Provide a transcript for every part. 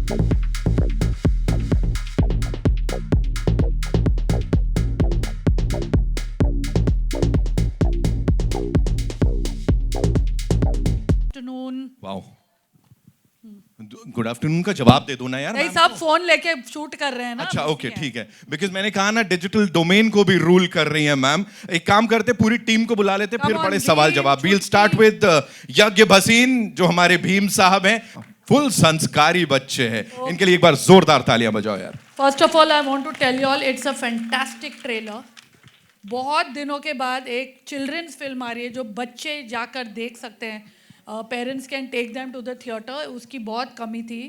Afternoon. Wow, good afternoon का जवाब दे दो ना यार। नहीं, सब फोन लेके शूट कर रहे हैं ना। अच्छा ओके ठीक है, बिकॉज मैंने कहा ना डिजिटल डोमेन को भी रूल कर रही हैं मैम। एक काम करते, पूरी टीम को बुला लेते, फिर बड़े सवाल जवाब। वील स्टार्ट विद यज्ञ भसीन, जो हमारे भीम साहब हैं। फुल संस्कारी बच्चे हैं, इनके लिए एक बार जोरदार तालियां बजाओ यार। First of all I want to tell you all it's a fantastic trailer. बहुत दिनों के बाद एक चिल्ड्रंस फिल्म आ रही है जो बच्चे जाकर देख सकते हैं। Parents can take them to the theatre, उसकी बहुत कमी थी।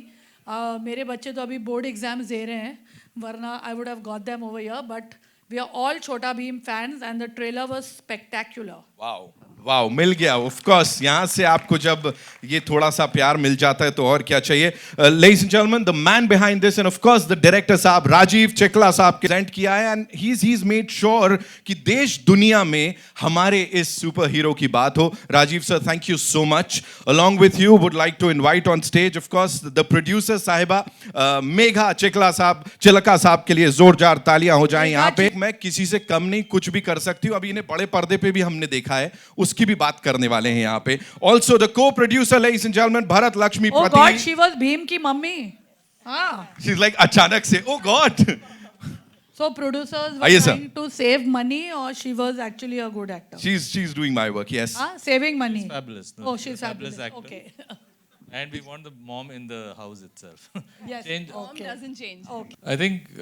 मेरे बच्चे तो अभी बोर्ड एग्जाम्स दे रहे हैं, वरना I would have got them over here, but we are all Chhota Bheem fans and the trailer was spectacular. Wow wow, मिल गया ऑफ कोर्स। यहाँ से आपको जब ये थोड़ा सा प्यार मिल जाता है तो और क्या चाहिए। Ladies and gentleman, the man behind this end of course the director साहब राजीव चिखला साहब प्रेजेंट किया है, and he is made sure कि देश दुनिया में हमारे इस सुपर हीरो की बात हो। Rajeev sir, thank you so much. Along with you would like to invite on stage of course the producer साहिबा मेघा चिलका साहब के लिए जोरदार तालियां हो जाएं यहाँ पे। मैं किसी से कम नहीं, कुछ भी कर सकती हूँ। अभी इन्हें बड़े पर्दे पे भी हमने देखा है, उसकी भी बात करने वाले हैं यहाँ पे। ऑल्सो द को producer ladies and gentleman Bharat Lakshmi oh God, she was Bhim की मम्मी। हाँ, शी इज लाइक अचानक से ओह God. So producers were trying to save money, or she was actually a good actor? She's doing my work, yes. Saving money. She's fabulous. No, Oh, she's fabulous. actor. Okay. And we want the mom in the house itself. Yes. Change. Mom doesn't change. Okay. I think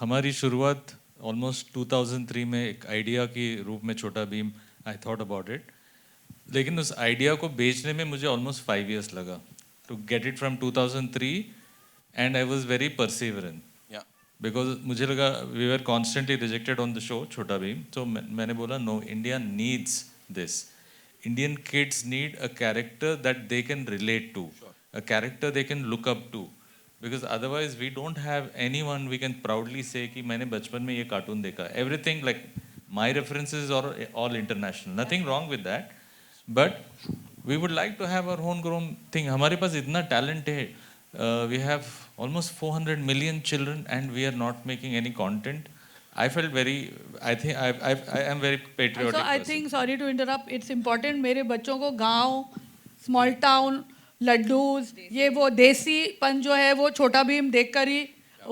हमारी शुरुआत almost 2003 में एक idea के रूप में छोटा Bhim I thought about it. लेकिन उस आइडिया को बेचने में मुझे almost 5 years लगा to get it from 2003, and I was very perseverant. Because मुझे लगा we were constantly rejected on the show छोटा भीम, so मैंने बोला no, India needs this. Indian kids need a character that they can relate to, a character they can look up to, because otherwise we don't have anyone we can proudly say कि मैंने बचपन में ये cartoon देखा. Everything like my references are all international, nothing wrong with that, but we would like to have our homegrown thing. हमारे पास इतना talent है. We have almost 400 million children and we are not making any content. I felt very, I think I am very patriotic. So I think, sorry to interrupt, it's important मेरे बच्चों को गांव, small town, laddoos, ये वो देसीपन जो है वो छोटा भीम देखकर ही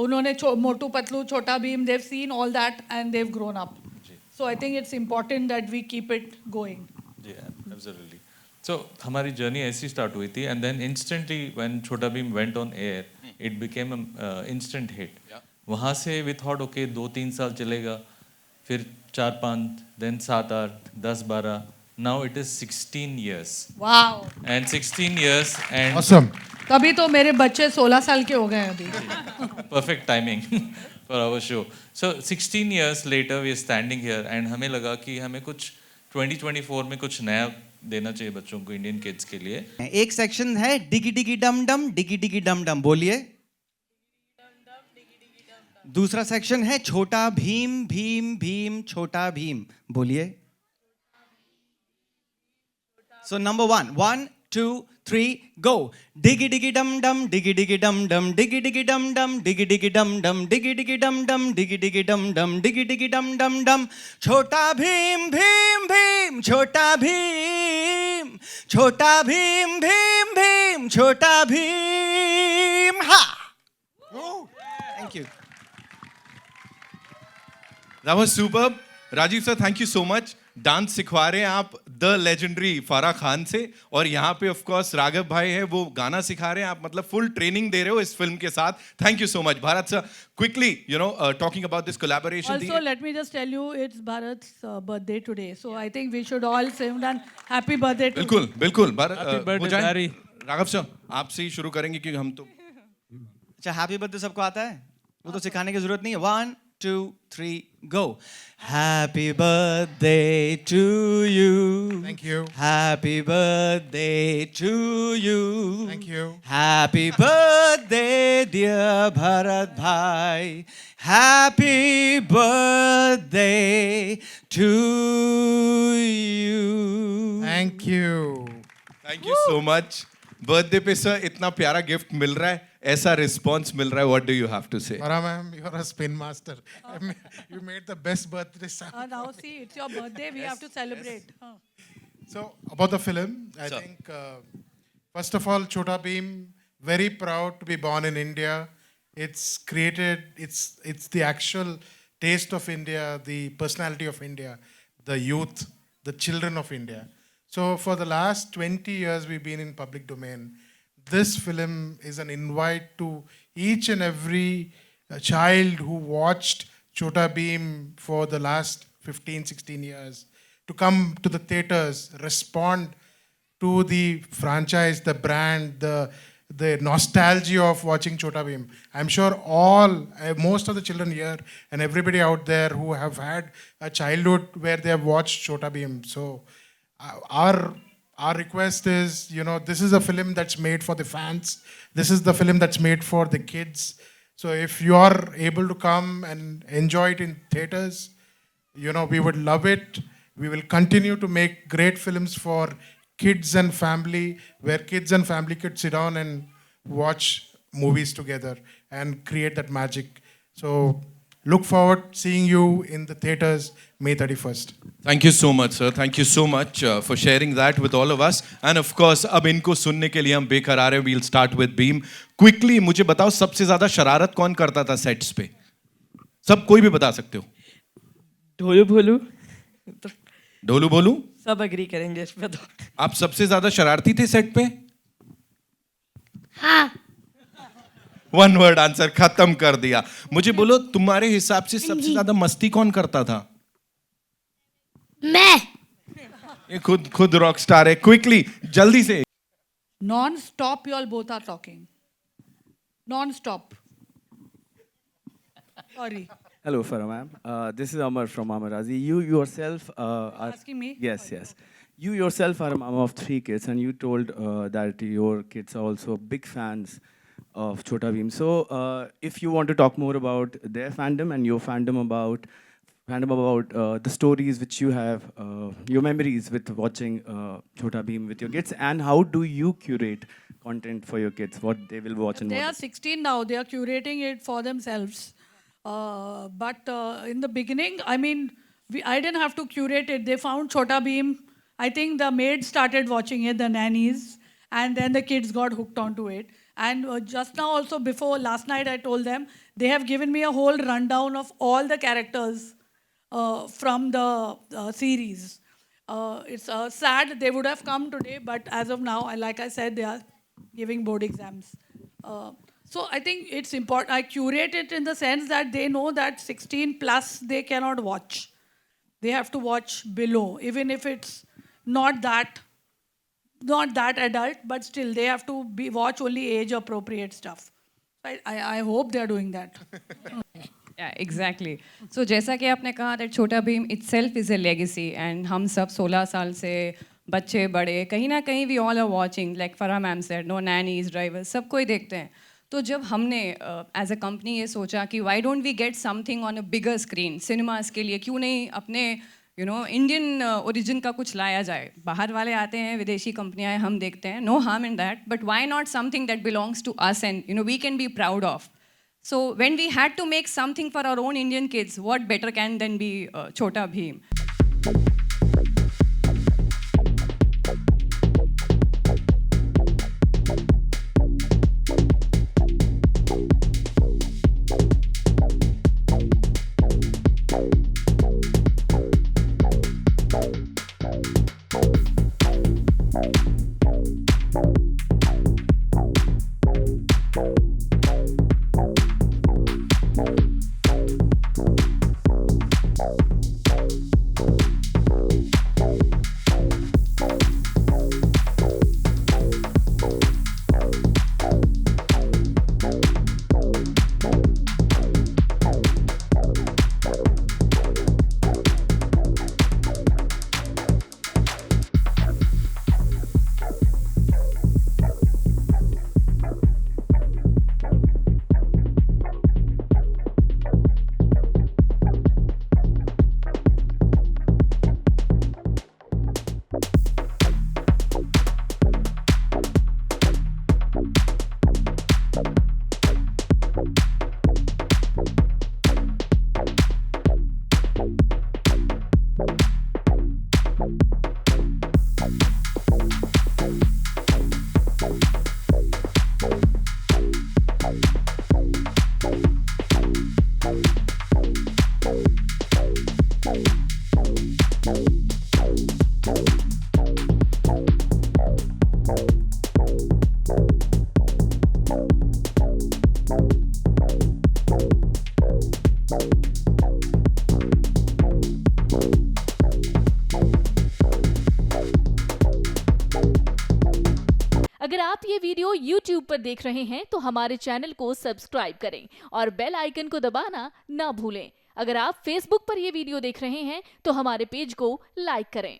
उन्होंने मोटू पतलू, छोटा Bhim, they've seen all that and they've grown up. So I think it's important that we keep it going. Yeah, absolutely. So हमारी जर्नी ऐसी स्टार्ट हुई थी, and then instantly when छोटा Bhim went on air, it became an instant hit. वहाँ से we thought okay 2-3 साल चलेगा, फिर 4-5, then 7-8, 10-12, now it is 16 years. Wow. And 16 years and awesome. तभी तो मेरे बच्चे 16 साल के हो गए अभी. Perfect timing for our show. So 16 years later we are standing here and हमें लगा कि हमें कुछ 2024 में कुछ नया देना चाहिए बच्चों को, इंडियन किड्स के लिए. एक सेक्शन है डिगी डिगी डम डम, डिगी डिगी डम डम, बोलिए. दूसरा सेक्शन है छोटा भीम भीम भीम छोटा भीम, बोलिए. सो नंबर 1, 1 2 3 गो. डिगी डिगी डम डम, डिगी डिगी डम डम, डिगी डिगी डम डम, डिगी डिगी डम डम, डिगी डिगी डम डम, डिगी डिगी डम डम, डिगी डिगी डम डम डम. छोटा भीम भीम भीम छोटा भीम, छोटा भीम भीम भीम छोटा भीम. हा, thank you. That was superb. Rajiv sir, thank you so much. Dance सिखवा रहे हैं आप द लेजेंडरी फारा खान से, और यहाँ पे ऑफ कोर्स राघव भाई है, वो गाना सिखा रहे हैं. आप मतलब फुल ट्रेनिंग दे रहे हो इस फिल्म के साथ. Thank you so much. Bharat sir, quickly talking about this collaboration. Also let me just tell you it's Bharat's birthday today, so I think we should all say happy birthday to बिल्कुल बिल्कुल. भारत हो जाए. Raghav sir, आपसे ही शुरू करेंगे क्योंकि हम तो. अच्छा, हैप्पी बर्थडे सबको आता है, वो तो सिखाने की जरूरत नहीं है. 1 2 3 go. Happy birthday to you. Thank you. Happy birthday to you. Thank you. Happy birthday dear Bharat bhai. Happy birthday to you. Thank you. Thank you so much. Birthday पे सर इतना प्यारा गिफ्ट मिल रहा है, ऐसा response मिल रहा है, what do you have to say? Farah ma'am, you're a spin master. You made the best birthday sound. Now see, it's your birthday. We have to celebrate. So about the film, I Sir. think first of all, Chota Bheem, very proud to be born in India. It's created. It's the actual taste of India, the personality of India, the youth, the children of India. So for the last 20 years, we've been in public domain. This film is an invite to each and every child who watched Chota Bheem for the last 15, 16 years to come to the theaters, respond to the franchise, the brand, the nostalgia of watching Chota Bheem. I'm sure most of the children here and everybody out there who have had a childhood where they have watched Chota Bheem. So our request is, this is a film that's made for the fans. This is the film that's made for the kids. So if you are able to come and enjoy it in theaters, we would love it. We will continue to make great films for kids and family, where kids and family could sit down and watch movies together and create that magic. So look forward seeing you in the theaters May 31st. Thank you so much, sir. Thank you so much for sharing that with all of us. And of course, अब इनको सुनने के लिए हम बेकरार हैं. We'll start with Beam. Quickly, मुझे बताओ सबसे ज्यादा शरारत कौन करता था सेट्स पे? सब कोई भी बता सकते हो? ढोलू भोलू तो ढोलू बोलू? सब एग्री करेंगे इस पे तो. आप सबसे ज्यादा शरारती थे सेट पे? हाँ. वन वर्ड आंसर खत्म कर दिया. मुझे बोलो तुम्हारे हिसाब से सबसे ज्यादा मस्ती कौन करता था? मैं. ये खुद रॉक स्टार है. क्विकली जल्दी से. Non-stop, you all both are talking. Non-stop. Sorry. Hello, Farah ma'am. This is Amar from Amarazi. You yourself are Asking me? Yes. You yourself are a mom of 3 kids, and you told that your kids are also big fans of Chota Bheem. So, if you want to talk more about their fandom and your fandom about the stories which you have, your memories with watching Chota Bheem with your kids, and how do you curate content for your kids, what they will watch and They what are 16 now. They are curating it for themselves. But in the beginning, I mean, I didn't have to curate it. They found Chota Bheem. I think the maids started watching it, the nannies, and then the kids got hooked onto it. And just now also, before last night, I told them, they have given me a whole rundown of all the characters from the series. It's sad they would have come today, but as of now, like I said, they are giving board exams. So I think it's important. I curate it in the sense that they know that 16 plus they cannot watch. They have to watch below, even if it's not that adult, but still they have to watch only age appropriate stuff. I hope they are doing that. Yeah, exactly. So जैसा कि आपने कहा that छोटा Bhim itself is a legacy and हम सब 16 साल से बच्चे बड़े कहीं ना कहीं we all are watching, like Farah ma'am said, no nannies, drivers, सब कोई देखते हैं. तो जब हमने as a company ये सोचा कि why don't we get something on a bigger screen, cinemas के लिए क्यों नहीं अपने इंडियन ओरिजिन का कुछ लाया जाए. बाहर वाले आते हैं, विदेशी कंपनियां हम देखते हैं, no harm in that, but why not something that belongs to us and we can be proud of. So when we had to make something for our own Indian kids, what better can than be Chota Bheem? अगर आप ये video YouTube पर देख रहे हैं तो हमारे channel को सब्सक्राइब करें और बेल आइकन को दबाना ना भूलें। अगर आप Facebook पर ये वीडियो देख रहे हैं तो हमारे पेज को लाइक करें।